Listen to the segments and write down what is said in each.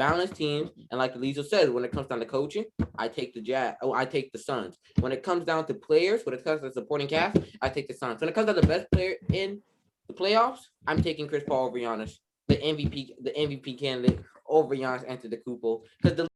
balanced teams, and like Lisa said, when it comes down to coaching, I take the Jazz. Oh, I take the Suns. When it comes down to players, when it comes to supporting cast, I take the Suns. When it comes to the best player in the playoffs, I'm taking Chris Paul over Giannis, the MVP candidate over Giannis Antetokounmpo, because the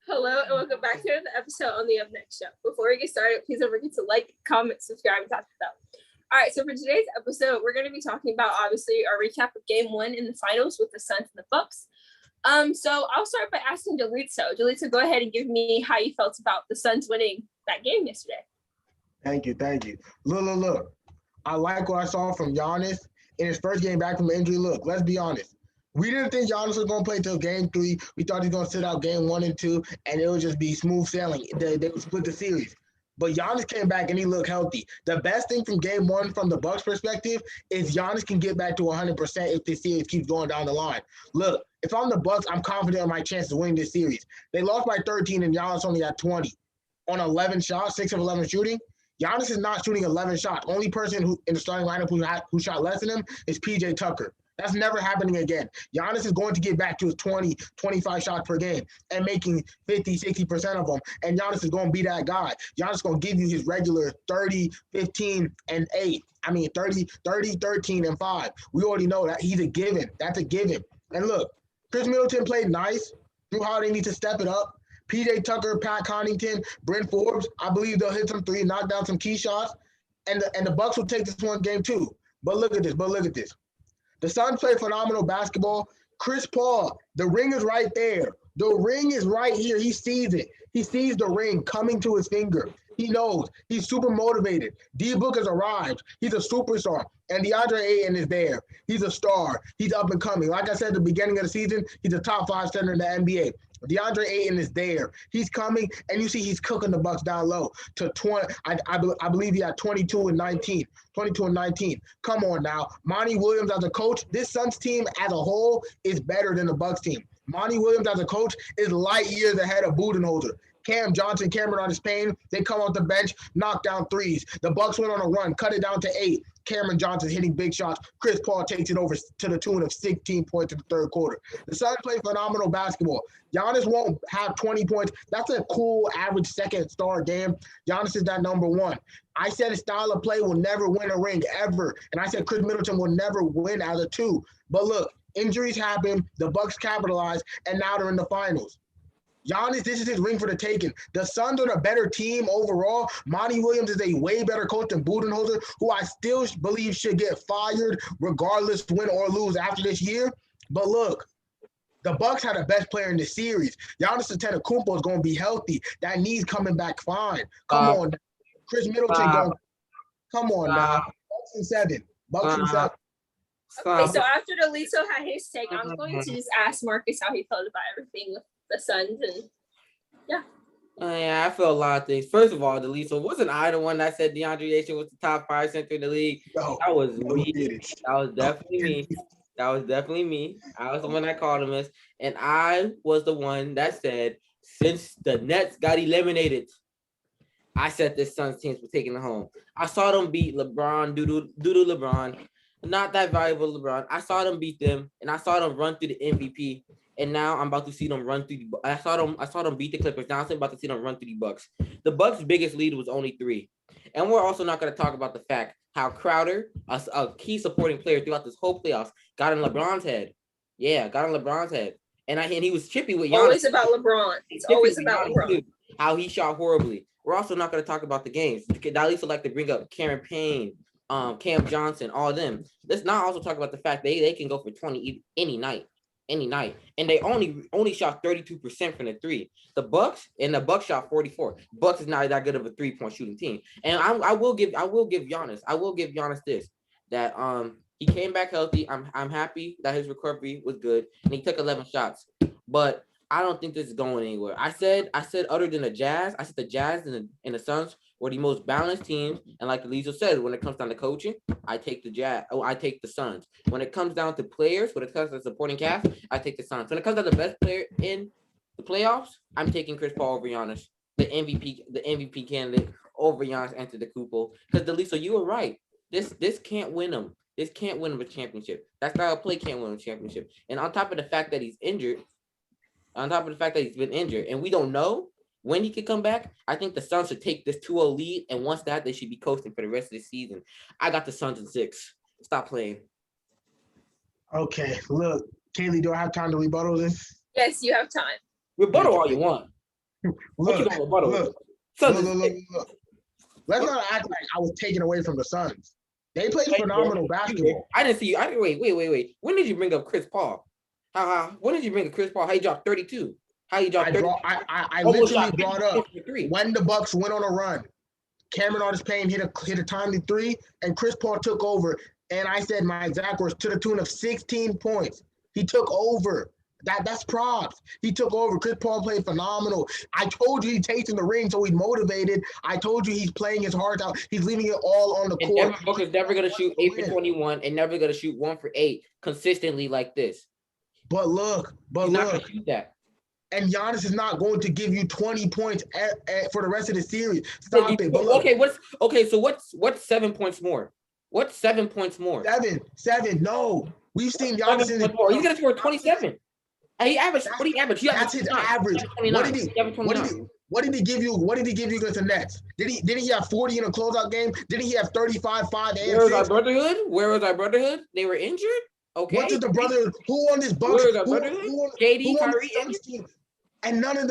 Hello and welcome back to the episode on the Up Next show. Before we get started, please don't forget to like, comment, subscribe, and tap the bell. All right, so for today's episode, we're going to be talking about obviously our recap of Game 1 in the finals with the Suns and the Bucks. So I'll start by asking Jalitzo. Jalitzo, go ahead and give me how you felt about the Suns winning that game yesterday. Thank you. Look. I like what I saw from Giannis in his first game back from injury. Look, let's be honest. We didn't think Giannis was going to play until Game 3. We thought he was going to sit out Game 1 and 2, and it would just be smooth sailing. They would split the series. But Giannis came back, and he looked healthy. The best thing from Game 1 from the Bucks' perspective is Giannis can get back to 100% if this series keeps going down the line. Look, if I'm the Bucks, I'm confident in my chances of winning this series. They lost by 13, and Giannis only had 20. On 11 shots, 6 of 11 shooting, Giannis is not shooting 11 shots. Only person who in the starting lineup who shot less than him is PJ Tucker. That's never happening again. Giannis is going to get back to his 20, 25 shots per game and making 50, 60% of them. And Giannis is going to be that guy. Giannis is going to give you his regular 30, 15, and 8. 30, 13, and 5. We already know that he's a given. That's a given. And look, Chris Middleton played nice. Drew Holiday needs to step it up. PJ Tucker, Pat Connaughton, Brent Forbes, I believe they'll hit some three, knock down some key shots. And the Bucks will take this one game too. But look at this. The Suns play phenomenal basketball. Chris Paul, the ring is right there. The ring is right here. He sees it. He sees the ring coming to his finger. He knows. He's super motivated. D-Book has arrived. He's a superstar. And DeAndre Ayton is there. He's a star. He's up and coming. Like I said at the beginning of the season, he's a top 5 center in the NBA. DeAndre Ayton is there. He's coming, and you see he's cooking the Bucks down low to 20. I believe he had 22 and 19. Come on now. Monty Williams as a coach, this Suns team as a whole is better than the Bucks team. Monty Williams as a coach is light years ahead of Budenholzer. Cameron on his pain. They come off the bench, knock down threes. The Bucks went on a run, cut it down to 8. Cameron Johnson hitting big shots. Chris Paul takes it over to the tune of 16 points in the third quarter. The Suns play phenomenal basketball. Giannis won't have 20 points. That's a cool average second star game. Giannis is that number one. I said his style of play will never win a ring, ever. And I said Chris Middleton will never win as a 2. But look, injuries happen. The Bucks capitalize, and now they're in the finals. Giannis, this is his ring for the taking. The Suns are a better team overall. Monty Williams is a way better coach than Budenholzer, who I still believe should get fired regardless win or lose after this year. But look, the Bucks had the best player in the series. Giannis Antetokounmpo is going to be healthy. That knee's coming back fine. Come on. Chris Middleton going. Come on now. Bucks and 7. Okay, so after Jalitzo had his take, I'm going to just ask Marcus how he felt about everything with the Suns, and yeah, I feel a lot of things. First of all, Delisa, wasn't I the one that said DeAndre Ayton was the top 5 center in the league? No, that was me. That was definitely me. I was the one that called him this, and I was the one that said since the Nets got eliminated, I said this Suns teams were taking it home. I saw them beat LeBron, doo-doo LeBron, not that valuable LeBron. I saw them beat them, and I saw them run through the MVP. And now I'm about to see them run through the. I saw them beat the Clippers. Now I'm about to see them run through the Bucks. The Bucks' biggest lead was only 3, and we're also not going to talk about the fact how Crowder, a key supporting player throughout this whole playoffs, got in LeBron's head. Yeah, got in LeBron's head, and he was chippy with Giannis. Always about LeBron. It's always about LeBron. Too, how he shot horribly. We're also not going to talk about the games. Dalisa would like to bring up Cameron Payne, Cam Johnson, all of them. Let's not also talk about the fact they can go for 20 any night. And they only shot 32% from the 3. The Bucks shot 44. Bucks is not that good of a 3-point shooting team. And I will give Giannis this, that he came back healthy. I'm happy that his recovery was good and he took 11 shots. But I don't think this is going anywhere. I said other than the Jazz, I said the Jazz and the Suns We're the most balanced teams, and like Lisa said, when it comes down to coaching, I take the Jazz. Oh, I take the Suns. When it comes down to players, when it comes to supporting cast, I take the Suns. When it comes to the best player in the playoffs, I'm taking Chris Paul over Giannis, the MVP candidate over Giannis Antetokounmpo. Because Delisa, you were right. This can't win him. This can't win him a championship. That style of play can't win him a championship. And on top of the fact that he's injured, on top of the fact that he's been injured, and we don't know when he could come back, I think the Suns should take this 2-0 lead, and once that, they should be coasting for the rest of the season. I got the Suns in 6. Stop playing. Okay, look, Kaylee, do I have time to rebuttal this? Yes, you have time. Rebuttal all you want. What you Look, gonna rebuttal? look, Suns look, in look, 6. look. Let's not act like I was taken away from the Suns. They played phenomenal basketball. I didn't see you. Wait. When did you bring up Chris Paul? When did you bring up Chris Paul? How he dropped 32? How he dropped 32? I literally brought up when the Bucks went on a run. Cameron Artis-Payne hit a timely 3, and Chris Paul took over. And I said my exact words, to the tune of 16 points. He took over. That's props. He took over. Chris Paul played phenomenal. I told you he's tasting the ring, so he's motivated. I told you he's playing his heart out. He's leaving it all on the And court. Devin Booker's never gonna shoot 8 for 21 and never gonna shoot 1 for 8 consistently like this. But look, He's not gonna shoot that. And Giannis is not going to give you 20 points for the rest of the series. Stop it. But look, So what's 7 points more? What's 7 points more? Seven. No, we've seen Giannis in He's gonna score 27. And he averaged. What he averaged? That's his average. What did he give you? What did he give you against the Nets? Didn't he have 40 in a closeout game? Didn't he have 35, 5, and 6? Where was our brotherhood? They were injured. Okay. What is the brotherhood? Who on this Bucks? Where was our brotherhood? KD, Kyrie injured. And none of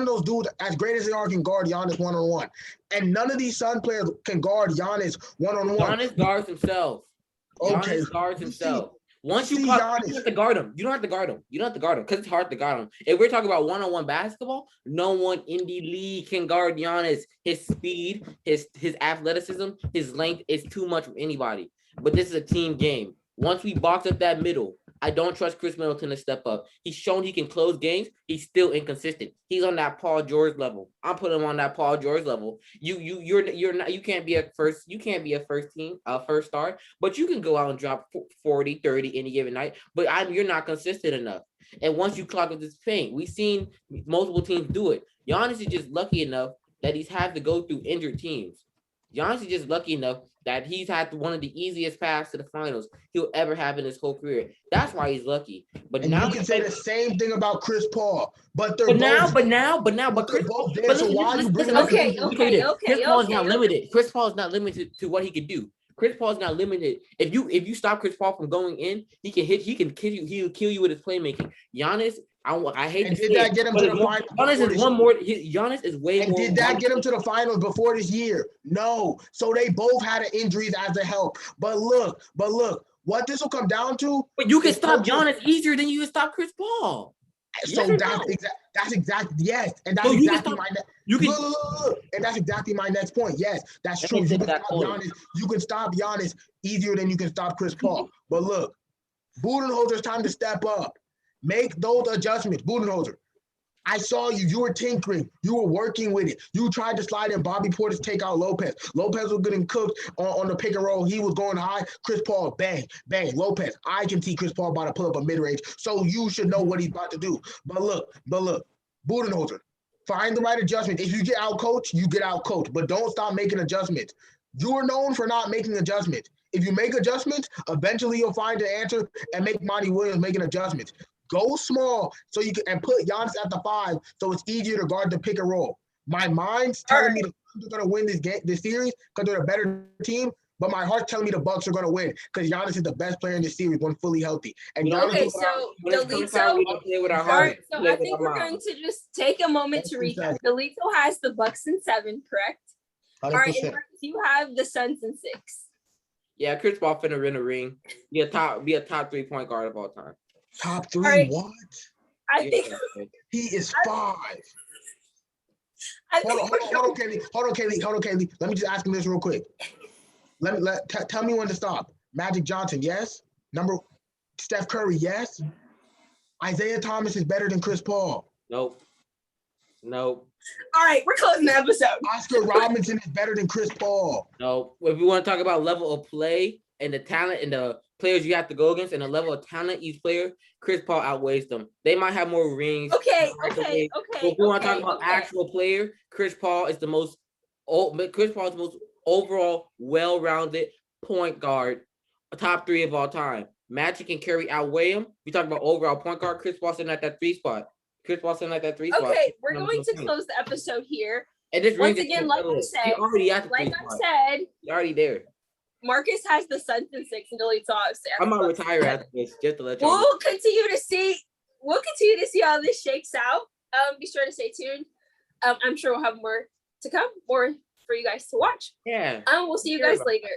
those dudes, as great as they are, can guard Giannis one-on-one. And none of these Sun players can guard Giannis one-on-one. Giannis guards himself. Okay. Giannis guards himself. Once you don't have to guard him. You don't have to guard him. Because it's hard to guard him. If we're talking about one-on-one basketball, no one in the league can guard Giannis. His speed, his athleticism, his length is too much for anybody. But this is a team game. Once we box up that middle, I don't trust Chris Middleton to step up. He's shown he can close games. He's still inconsistent. He's on that Paul George level. I'm putting him on that Paul George level. You're not. You can't be a first team, first star. But you can go out and drop 40, 30 any given night. But you're not consistent enough. And once you clog up this paint, we've seen multiple teams do it. Giannis is just lucky enough that he's had to go through injured teams. Giannis is just lucky enough that he's had one of the easiest paths to the finals he'll ever have in his whole career. That's why he's lucky. But and now you can say the same thing about Chris Paul. But Chris Paul. Chris Paul is not limited. Chris Paul is not limited to what he can do. Chris Paul is not limited. If you stop Chris Paul from going in, he can kill you. He'll kill you with his playmaking. Giannis, I hate to say it. Did that get him to the finals? Giannis is way more. And did that get him to the finals before this year? No. So they both had injuries as a help. But look, what this will come down to. But you can stop Giannis easier than you can stop Chris Paul. So that's exactly yes, and that's exactly my and that's exactly my next point. Yes, that's true. You can stop Giannis easier than you can stop Chris Paul. But look, Budenholzer's time to step up. Make those adjustments, Budenholzer. I saw you. You were tinkering. You were working with it. You tried to slide in Bobby Portis, take out Lopez. Lopez was getting cooked on the pick and roll. He was going high. Chris Paul, bang, bang. Lopez. I can see Chris Paul about to pull up a mid-range, so you should know what he's about to do. But look, Budenholzer, find the right adjustment. If you get out coached, you get out coached. But don't stop making adjustments. You are known for not making adjustments. If you make adjustments, eventually you'll find the answer and make Monty Williams making adjustments. Go small so you can and put Giannis at the 5 so it's easier to guard the pick and roll. My mind's telling me the Suns are gonna win this series because they're a better team, but my heart's telling me the Bucks are gonna win because Giannis is the best player in this series when fully healthy. And Giannis so I think we're going to just take a moment to recap. Delito has the Bucks in 7, correct? 100%. All right, and you have the Suns in 6. Yeah, Chris Paul finna win a ring. Be a top 3 point guard of all time. Top 3, right. what? I think he is 5. Hold on, Kaylee. Let me just ask him this real quick. Tell me when to stop. Magic Johnson, yes. Steph Curry, yes. Isaiah Thomas is better than Chris Paul. Nope. Nope. All right, we're closing the episode. Oscar Robinson is better than Chris Paul. No. If we want to talk about level of play and the talent and the players you have to go against and the level of talent each player, Chris Paul outweighs them. They might have more rings. Okay. But if we want to talk about actual player, Chris Paul is the most overall well-rounded point guard, top 3 of all time. Magic and Curry outweigh him. We talk about overall point guard. Chris Paul sitting at that 3 spot. Spot. Okay, we're going to close the episode here. And this Once again, like I said, You're already there. Marcus has the Suns in 6 until he talks. I'm gonna retire after this, just to let you know. We'll continue to see how this shakes out. Be sure to stay tuned. I'm sure we'll have more to come, more for you guys to watch. Yeah. We'll see you guys later.